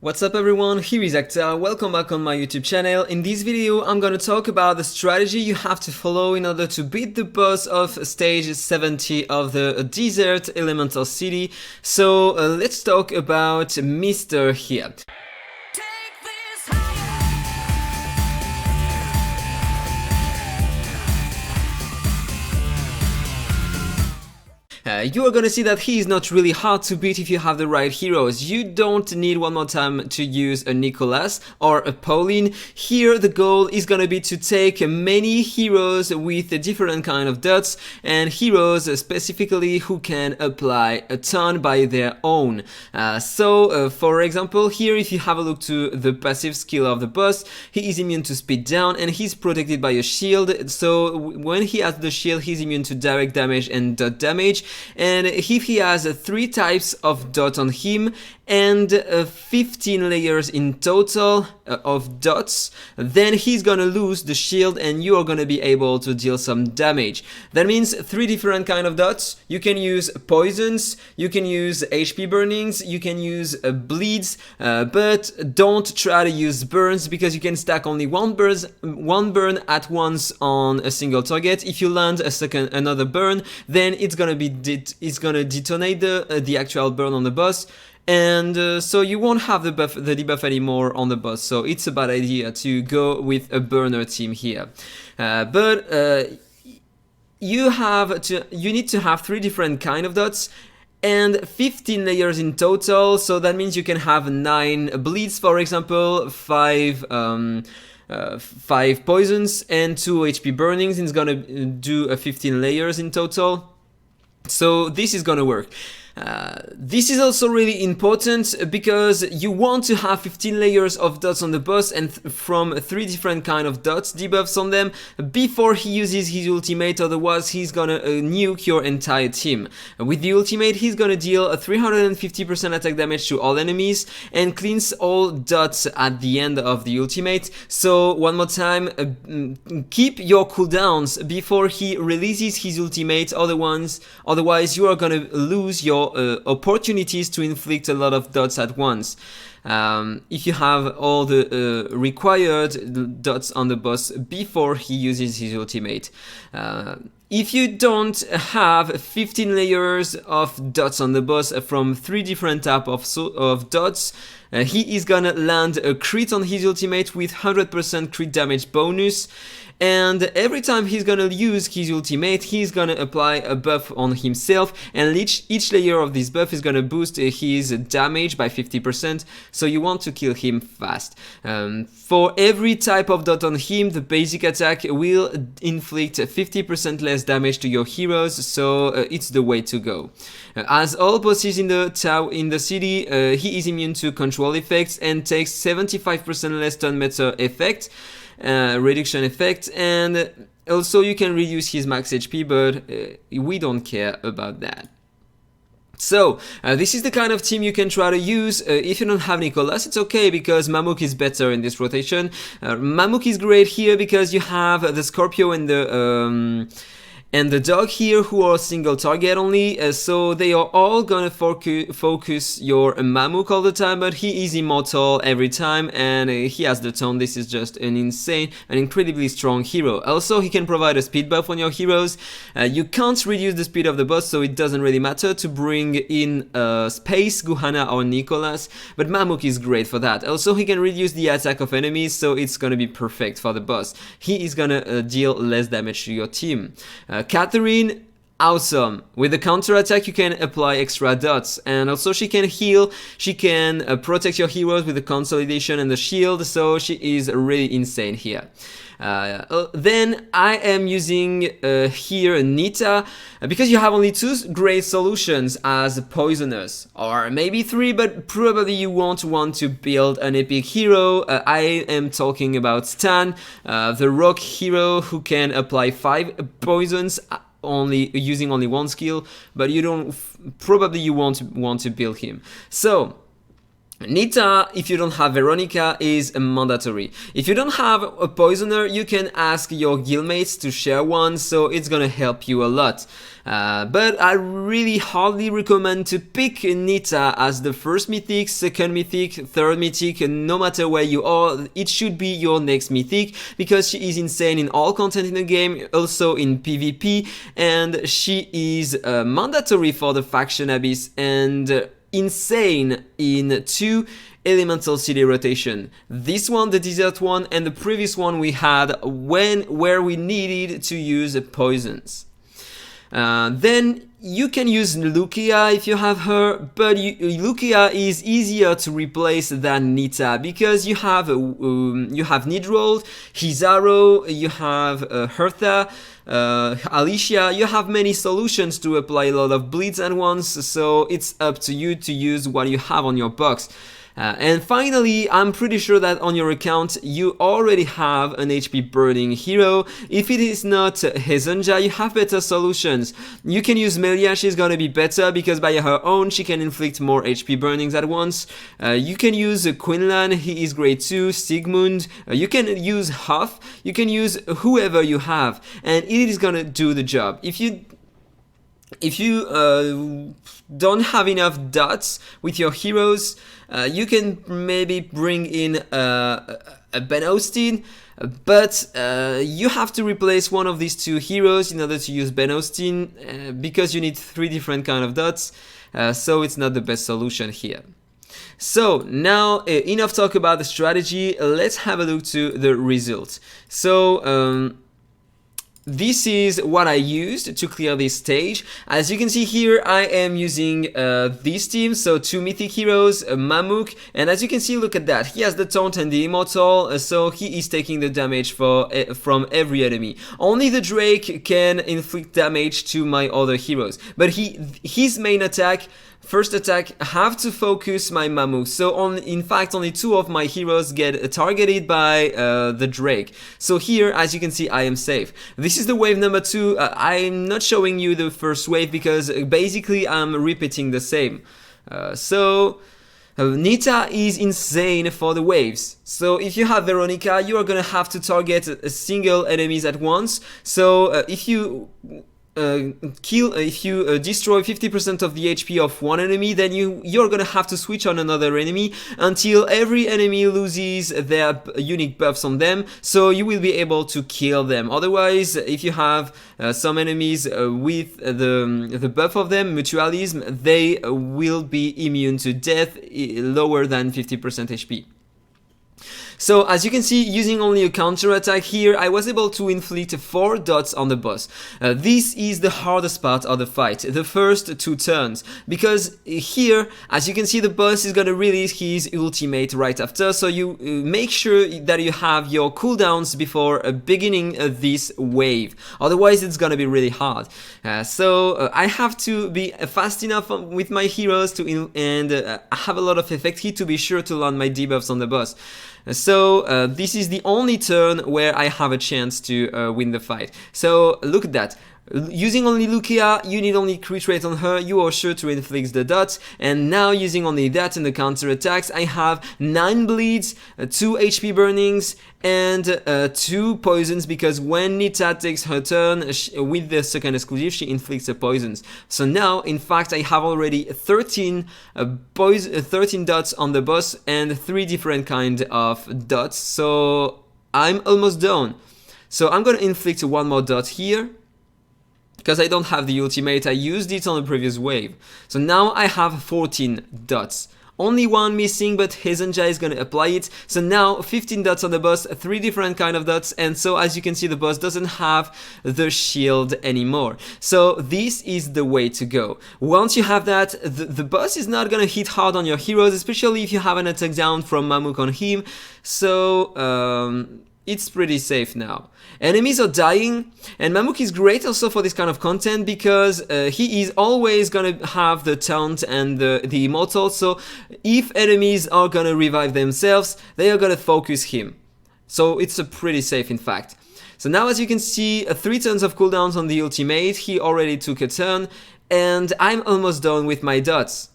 What's up everyone, here is AhkTaar, welcome back on my YouTube channel. In this video I'm gonna talk about the strategy you have to follow in order to beat the boss of stage 70 of the Desert Elemental City. So let's talk about Mr. here. You are gonna see that he is not really hard to beat if you have the right heroes. You don't need one more time to use a Nicholas or a Pauline. Here the goal is gonna be to take many heroes with different kind of dots and heroes specifically who can apply a ton by their own. For example, here if you have a look to the passive skill of the boss, he is immune to speed down and he's protected by a shield. So when he has the shield, he's immune to direct damage and dot damage. And if he has 3 types of dot on him and 15 layers in total of dots, then he's gonna lose the shield and you are gonna be able to deal some damage. That means 3 different kind of dots. You can use poisons, you can use HP burnings, you can use bleeds, but don't try to use burns because you can stack only one burn at once on a single target. If you land another burn, then it's gonna detonate the actual burn on the boss, and so you won't have the debuff anymore on the boss. So it's a bad idea to go with a burner team here. You need to have 3 different kind of dots and 15 layers in total. So that means you can have 9 bleeds, for example, 5 poisons and 2 HP burnings. It's gonna do 15 layers in total. So this is gonna work. This is also really important because you want to have 15 layers of dots on the boss and from 3 different kind of dots debuffs on them before he uses his ultimate, otherwise he's gonna nuke your entire team. With the ultimate he's gonna deal a 350% attack damage to all enemies and cleans all dots at the end of the ultimate. So one more time, keep your cooldowns before he releases his ultimate, otherwise you are gonna lose your opportunities to inflict a lot of dots at once. If you have all the required dots on the boss before he uses his ultimate. If you don't have 15 layers of dots on the boss from 3 different types of dots, he is gonna land a crit on his ultimate with 100% crit damage bonus. And every time he's gonna use his ultimate, he's gonna apply a buff on himself, and each layer of this buff is gonna boost his damage by 50%, so you want to kill him fast. For every type of dot on him, the basic attack will inflict 50% less damage to your heroes, so it's the way to go. As all bosses in the city, he is immune to control effects and takes 75% less turn meter effect. Reduction effect, and also you can reduce his max HP, but we don't care about that. So this is the kind of team you can try to use. If you don't have Nicholas, it's okay because Mamuk is better in this rotation. Mamuk is great here because you have the Scorpio and the dog here who are single target only, so they are all gonna focus your Mamuk all the time, but he is immortal every time and he has the taunt. This is just an incredibly strong hero. Also he can provide a speed buff on your heroes. You can't reduce the speed of the boss, so it doesn't really matter to bring in Space, Guhana or Nicholas, but Mamuk is great for that. Also he can reduce the attack of enemies, so it's gonna be perfect for the boss. He is gonna deal less damage to your team. Catherine, awesome. With the counter attack you can apply extra dots, and also she can heal, she can protect your heroes with the consolidation and the shield, so she is really insane here. Then I am using here Nita because you have only 2 great solutions as poisoners, or maybe 3, but probably you won't want to build an epic hero. I am talking about Stan, the rock hero who can apply 5 poisons using only 1 skill, but you won't want to build him. So Nita, if you don't have Veronica, is mandatory. If you don't have a poisoner, you can ask your guildmates to share one, so it's gonna help you a lot. But I really hardly recommend to pick Nita as the first mythic, second mythic, third mythic, no matter where you are, it should be your next mythic, because she is insane in all content in the game, also in PvP, and she is mandatory for the faction Abyss, and insane in 2 elemental city rotation. This one, the desert one, and the previous one we had where we needed to use poisons. Then you can use Lukia if you have her, but Lukia is easier to replace than Nita, because you have Nidrold, Hizaro, you have Hertha, Alicia, you have many solutions to apply a lot of bleeds at once, so it's up to you to use what you have on your box. And finally, I'm pretty sure that on your account you already have an HP burning hero. If it is not Hezonja, you have better solutions. You can use Melia, she's gonna be better because by her own she can inflict more HP burnings at once. You can use Quinlan, he is great too, Sigmund, you can use Huff, you can use whoever you have, and it is gonna do the job. If you don't have enough dots with your heroes, you can maybe bring in a Ben Austin, but you have to replace one of these 2 heroes in order to use Ben Austin, because you need 3 different kind of dots, so it's not the best solution here. So now enough talk about the strategy, let's have a look to the result. So this is what I used to clear this stage. As you can see here, I am using this team, so 2 mythic heroes, Mamuk, and as you can see, look at that, he has the taunt and the immortal, so he is taking the damage from every enemy. Only the Drake can inflict damage to my other heroes, but his main attack, first attack, have to focus my Mamuk. So in fact only 2 of my heroes get targeted by the Drake. So here, as you can see, I am safe. This is the wave number 2. I'm not showing you the first wave because basically I'm repeating the same. Nita is insane for the waves. So if you have Veronica, you are gonna have to target a single enemies at once. So if you destroy 50% of the HP of one enemy, then you're gonna have to switch on another enemy until every enemy loses their unique buffs on them, so you will be able to kill them. Otherwise, if you have some enemies with the buff of them, mutualism, they will be immune to death lower than 50% HP. So as you can see, using only a counter attack here, I was able to inflict 4 dots on the boss. This is the hardest part of the fight, the first 2 turns, because here, as you can see, the boss is gonna release his ultimate right after, so you make sure that you have your cooldowns before beginning this wave, otherwise it's gonna be really hard. I have to be fast enough with my heroes and have a lot of effect here to be sure to land my debuffs on the boss. So this is the only turn where I have a chance to win the fight. So look at that. Using only Lukia, you need only crit rate on her, you are sure to inflict the dots, and now using only that and the counter attacks, I have 9 bleeds, 2 HP burnings, and 2 poisons, because when Nita takes her turn with the second exclusive, she inflicts the poisons. So now, in fact, I have already 13 dots on the boss and 3 different kind of dots, so I'm almost done. So I'm gonna inflict 1 more dot here, because I don't have the ultimate, I used it on the previous wave. So now I have 14 dots. Only 1 missing, but Hezonja is gonna apply it. So now 15 dots on the boss, 3 different kind of dots, and so as you can see, the boss doesn't have the shield anymore. So this is the way to go. Once you have that, the boss is not gonna hit hard on your heroes, especially if you have an attack down from Mamuk on him. So it's pretty safe now. Enemies are dying, and Mamuk is great also for this kind of content because he is always gonna have the taunt and the immortal, so if enemies are gonna revive themselves, they are gonna focus him. So it's pretty safe in fact. So now as you can see, 3 turns of cooldowns on the ultimate, he already took a turn, and I'm almost done with my dots.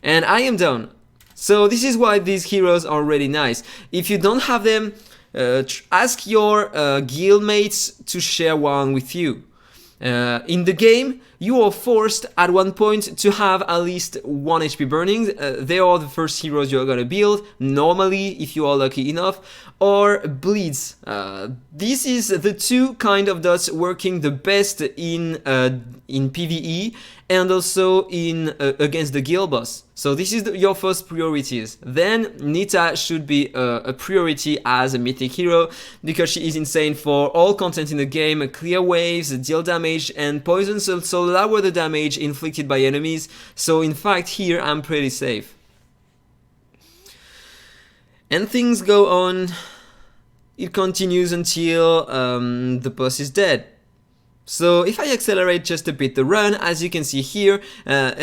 And I am done. So this is why these heroes are really nice. If you don't have them, ask your guildmates to share one with you. In the game, you are forced at one point to have at least 1 HP burning. They are the first heroes you're gonna build, normally, if you are lucky enough, or bleeds. This is the two kind of dots working the best in PvE and also in against the guild boss. So this is your first priorities. Then Nita should be a priority as a mythic hero because she is insane for all content in the game, clear waves, deal damage and poison, so lower the damage inflicted by enemies. So in fact here I'm pretty safe. And things go on. It continues until the boss is dead. So if I accelerate just a bit the run, as you can see here,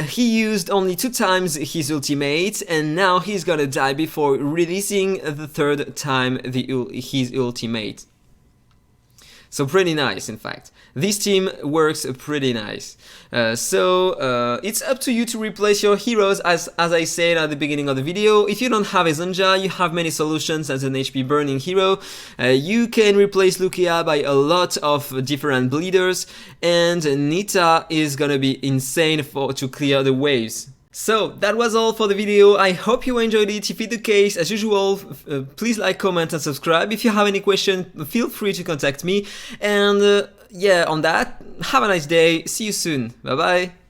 he used only 2 times his ultimate and now he's gonna die before releasing the 3rd time his ultimate. So pretty nice, in fact. This team works pretty nice. It's up to you to replace your heroes, as I said at the beginning of the video. If you don't have a Zonja, you have many solutions as an HP burning hero. You can replace Lucia by a lot of different bleeders, and Nita is gonna be insane to clear the waves. So that was all for the video. I hope you enjoyed it. If it's the case, as usual, please like, comment and subscribe. If you have any question, feel free to contact me. And yeah, on that, have a nice day. See you soon. Bye bye.